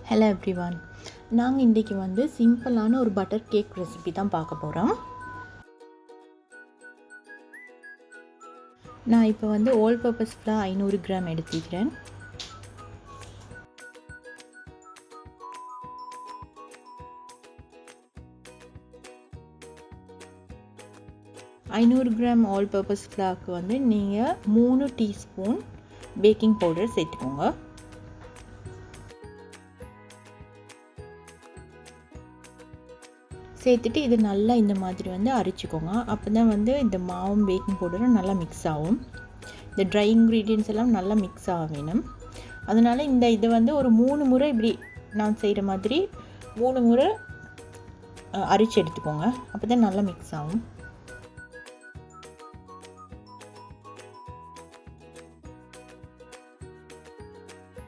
Hello everyone, நாங்கள் இன்றைக்கி சிம்பிளான ஒரு பட்டர் கேக் ரெசிபி தான் பார்க்க போகிறோம். நான் இப்போ ஆல் பர்பஸ் ஃப்ளார் 500 கிராம் எடுத்துக்கிறேன். கிராம் ஆல் பர்பஸ் ஃப்ளாருக்கு நீங்கள் 3 டீஸ்பூன் பேக்கிங் பவுடர் சேர்த்துக்கோங்க. சேர்த்துட்டு இது நல்லா இந்த மாதிரி அரைச்சிக்கோங்க. அப்போ தான் இந்த மாவும் பேக்கிங் பவுடரும் நல்லா மிக்ஸ் ஆகும். இந்த ட்ரை இன்க்ரீடியன்ட்ஸ் எல்லாம் நல்லா மிக்ஸ் ஆக வேணும். அதனால் இதை ஒரு 3 முறை இப்படி நான் செய்கிற மாதிரி 3 முறை அரைச்சி எடுத்துக்கோங்க. அப்போ தான் நல்லா மிக்ஸ் ஆகும்.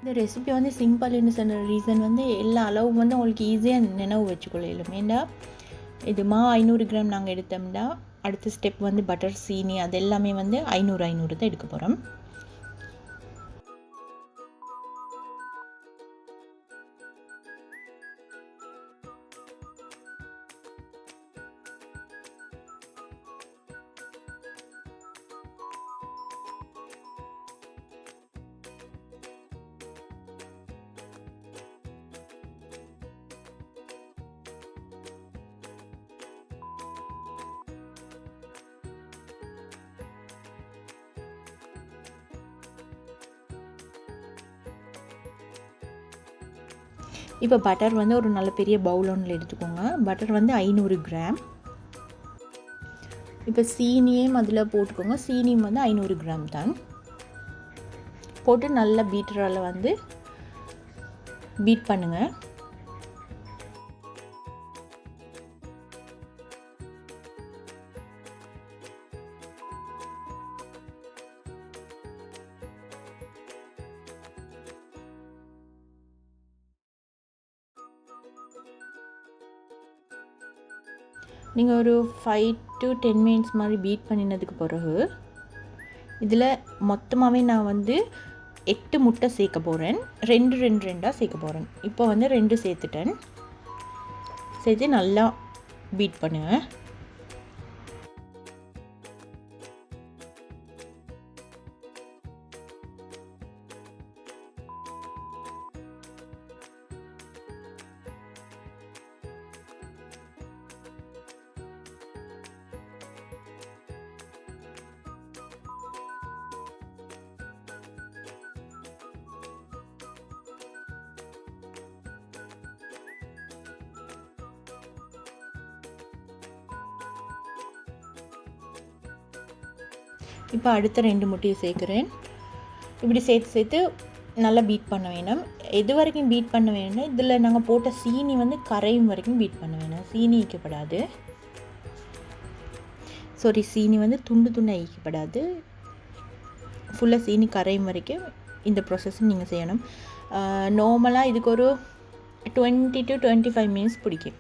இந்த ரெசிபி சிம்பிள்னு சொன்ன ரீசன் எல்லா அளவும் உங்களுக்கு ஈஸியாக நினைவு வச்சுக்கொள்ளும். ஏன்னா இது 500 கிராம் நாங்கள் எடுத்தோம்னா அடுத்த ஸ்டெப் பட்டர், சீனி அது எல்லாமே 500 தான் எடுக்க போகிறோம். இப்போ பட்டர் ஒரு நல்ல பெரிய பவுல் ஒன்றில் எடுத்துக்கோங்க. Butter 500 gram. இப்போ சீனியும் அதில் போட்டுக்கோங்க. சீனியும் 500 கிராம் தான். போட்டு நல்லா பீட்டரால் பீட் பண்ணுங்கள். நீங்கள் ஒரு 5 to 10 மினிட்ஸ் மாதிரி பீட் பண்ணினதுக்கு பிறகு இதில் மொத்தமாகவே நான் 8 முட்டை சேர்க்க போகிறேன். 2 சேர்க்க போகிறேன். இப்போ 2 சேர்த்துட்டேன். சேர்த்து நல்லா பீட் பண்ணுங்கள். இப்போ அடுத்த 2 முட்டையை சேர்க்குறேன். இப்படி சேர்த்து நல்லா பீட் பண்ண வேணும். எது வரைக்கும் பீட் பண்ண வேணும், இதில் நாங்கள் போட்ட சீனி கரையும் வரைக்கும் பீட் பண்ண வேணும். சீனி ஈக்கப்படாது. சீனி துண்டு துண்டாக ஈக்கப்படாது. ஃபுல்லாக சீனி கரையும் வரைக்கும் இந்த ப்ராசஸ் நீங்கள் செய்யணும். நார்மலாக இதுக்கு ஒரு 20 to 25 மினிட்ஸ் பிடிக்கும்.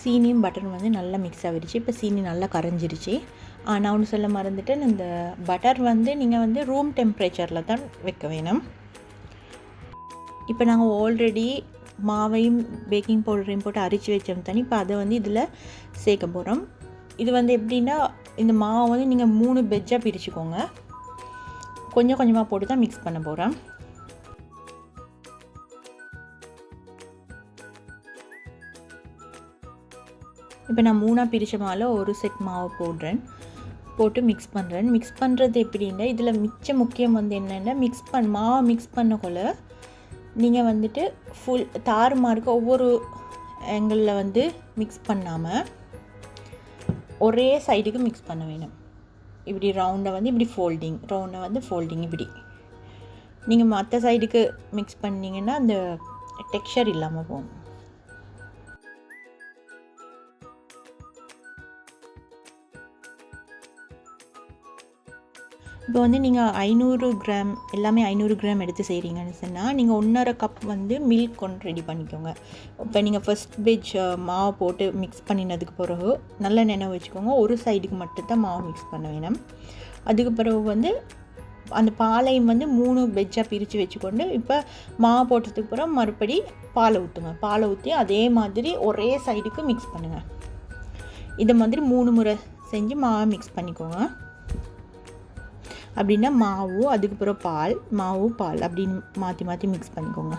சீனியும் பட்டரும் வந்து நல்லா மிக்ஸ் ஆகிடுச்சு. இப்போ சீனி நல்லா கரைஞ்சிருச்சு. நான் ஒன்று சொல்ல மறந்துட்டேன், இந்த பட்டர் வந்து நீங்கள் வந்து ரூம் டெம்பரேச்சரில் தான் வைக்க வேணும். இப்போ நாங்கள் ஆல்ரெடி மாவையும் பேக்கிங் பவுடரையும் போட்டு அரைச்சி வச்சோம் தண்ணி. இப்போ அதை வந்து இதில் சேர்க்க போகிறோம். இது வந்து எப்படின்னா, இந்த மாவை வந்து நீங்கள் 3 பெட்ஜாக பிரிச்சுக்கோங்க. கொஞ்சம் கொஞ்சமாக போட்டு தான் மிக்ஸ் பண்ண போகிறோம். இப்போ நான் 3ஆக பிரித்த மாவில் ஒரு செட் மாவு போட்டு மிக்ஸ் பண்ணுறேன். மிக்ஸ் பண்ணுறது எப்படின்னா, இதில் மிச்ச முக்கியம் வந்து என்னென்னா, மாவை மிக்ஸ் பண்ணக்குள்ள நீங்கள் வந்துட்டு ஃபுல் தாறுமாறுக்கு ஒவ்வொரு ஆங்கிளில் வந்து மிக்ஸ் பண்ணாமல் ஒரே சைடுக்கு மிக்ஸ் பண்ண வேணும். இப்படி ரவுண்டை வந்து இப்படி ஃபோல்டிங் இப்படி நீங்கள் மற்ற சைடுக்கு மிக்ஸ் பண்ணிங்கன்னா அந்த டெக்ஸ்சர் இல்லாமல் போகும். இப்போ வந்து நீங்கள் 500 கிராம் எல்லாமே 500 கிராம் எடுத்து செய்கிறீங்கன்னு சொன்னால், நீங்கள் 1.5 கப் வந்து மில்க் கொண்டு ரெடி பண்ணிக்கோங்க. இப்போ நீங்கள் ஃபஸ்ட் பேட்ச் மாவு போட்டு மிக்ஸ் பண்ணினதுக்கு பிறகு நல்லா நினைவு வச்சுக்கோங்க, ஒரு சைடுக்கு மட்டும்தான் மாவு மிக்ஸ் பண்ண வேணும். அதுக்கு பிறகு வந்து அந்த பாலையும் வந்து 3 பேட்சாக பிரித்து வச்சுக்கொண்டு, இப்போ மாவு போட்டதுக்கு பிறகு மறுபடி பாலை ஊற்றி அதே மாதிரி ஒரே சைடுக்கு மிக்ஸ் பண்ணுங்கள். இதை மாதிரி 3 முறை செஞ்சு மாவை மிக்ஸ் பண்ணிக்கோங்க. அப்படின்னா அதுக்கு பிறகு பால் அப்படின்னு மாற்றி மிக்ஸ் பண்ணிக்கோங்க.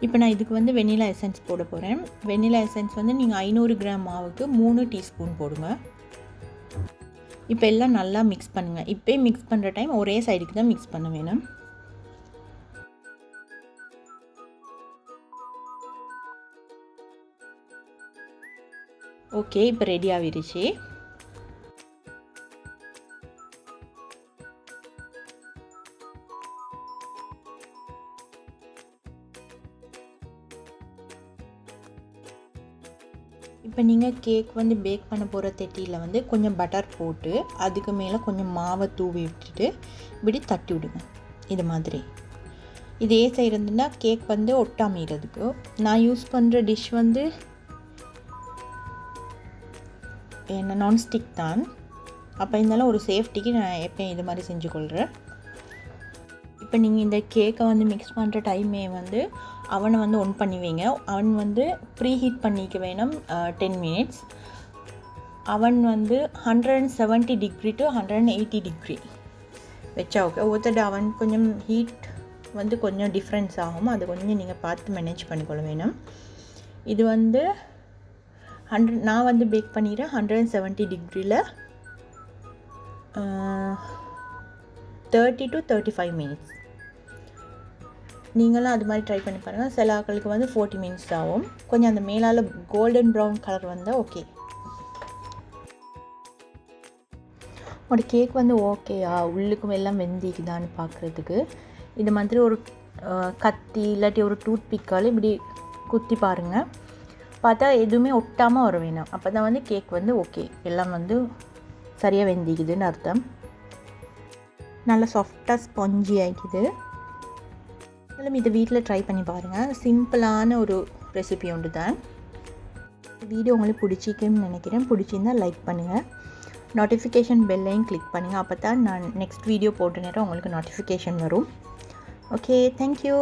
இப்போ நான் இதுக்கு வந்து வெண்ணிலா எசன்ஸ் போட போகிறேன். வெண்ணிலா எசன்ஸ் வந்து நீங்கள் 500 கிராம் மாவுக்கு 3 டீஸ்பூன் போடுங்க. இப்போ எல்லாம் நல்லா மிக்ஸ் பண்ணுங்கள். இப்போயே மிக்ஸ் பண்ணுற டைம் ஒரே சைடுக்கு தான் மிக்ஸ் பண்ண வேணும். ஓகே, இப்போ ரெடி ஆகிருச்சு. இப்போ நீங்கள் கேக் வந்து பேக் பண்ண போகிற தெட்டியில் வந்து கொஞ்சம் பட்டர் போட்டு அதுக்கு மேலே கொஞ்சம் மாவை தூவி விட்டுட்டு இப்படி தட்டி விடுங்க. இது மாதிரி இதே செய்கிறதுனா கேக் வந்து ஒட்டாமீறதுக்கு. நான் யூஸ் பண்ணுற டிஷ் வந்து நான்ஸ்டிக் தான். அப்போ இருந்தாலும் ஒரு சேஃப்டிக்கு நான் எப்பயும் இது மாதிரி செஞ்சு கொள்கிறேன். இப்போ நீங்கள் இந்த கேக்கை வந்து மிக்ஸ் பண்ணுற டைமே வந்து அவனை வந்து ஒன் பண்ணி வைங்க. அவன் வந்து ப்ரீ ஹீட் பண்ணிக்க வேணும் 10 மினிட்ஸ். அவன் வந்து 170 டிகிரி டு 180 டிகிரி வச்சா ஓகே. ஒவ்வொருத்தட அவன் கொஞ்சம் ஹீட் வந்து கொஞ்சம் டிஃப்ரென்ஸ் ஆகும், அது கொஞ்சம் நீங்கள் பார்த்து மேனேஜ் பண்ணிக்கொள்ள வேணும். இது வந்து நான் வந்து பேக் பண்ணிடுறேன் 170 டிகிரியில் 30 to 35 மினிட்ஸ். நீங்களும் அது மாதிரி ட்ரை பண்ணி பாருங்கள். சில ஆட்களுக்கு வந்து 40 மினிட்ஸ் ஆகும். கொஞ்சம் அந்த மேலால் கோல்டன் ப்ரௌன் கலர் வந்தால் ஓகே. ஒரு கேக் வந்து ஓகேயா உள்ளுக்கும் எல்லாம் வெந்திக்குதான்னு பார்க்குறதுக்கு இது மாதிரி ஒரு கத்தி இல்லாட்டி ஒரு டூத் பிக்கால் இப்படி குத்தி பாருங்கள். பார்த்தா எதுவுமே ஒட்டாமல் வர வேணும். அப்போ தான் வந்து கேக் வந்து ஓகே, எல்லாம் வந்து சரியாக வெந்திக்குதுன்னு அர்த்தம். நல்லா சாஃப்டாக ஸ்பாஞ்சி ஆகிக்குது. மேலும் இதை வீட்டில் ட்ரை பண்ணி பாருங்கள். சிம்பிளான ஒரு ரெசிபி ஒன்று தான். வீடியோ உங்களுக்கு பிடிச்சிக்குன்னு நினைக்கிறேன். பிடிச்சிருந்தால் லைக் பண்ணுங்கள். நோட்டிஃபிகேஷன் பெல்லையும் கிளிக் பண்ணுங்கள். அப்போ தான் நான் நெக்ஸ்ட் வீடியோ போட்ட நேரம் உங்களுக்கு நோட்டிஃபிகேஷன் வரும். Okay, thank you.